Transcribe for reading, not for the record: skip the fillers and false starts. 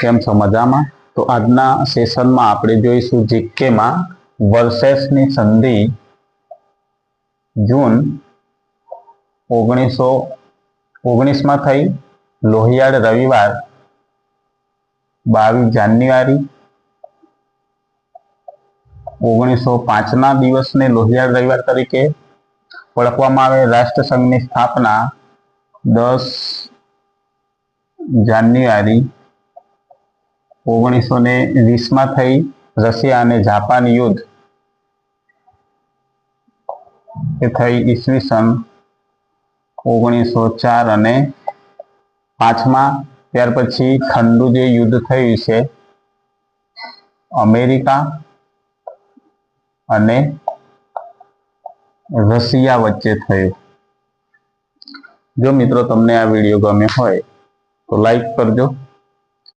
કેમ છો મજામાં? તો આજના સેશનમાં આપણે જોઈશું જીકેમાં વર્સેસની સંધિ જૂન 1919માં થઈ, લોહિયાળ રવિવાર 22 જાન્યુઆરી 1905ના દિવસને લોહિયાળ રવિવાર તરીકે ઓળખવામાં આવે. રાષ્ટ્રસંઘની સ્થાપના 10 જાન્યુઆરી 1920માં થઈ. રશિયા અને જાપાન યુદ્ધ એ થઈ ઈસવીસન 1904 અને 5માં. ત્યાર પછી ઠંડુ જે યુદ્ધ થયું છે અમેરિકા અને રશિયા વચ્ચે થયું. જો મિત્રો તમને આ વિડીયો ગમ્યો હોય તો લાઈક કરજો,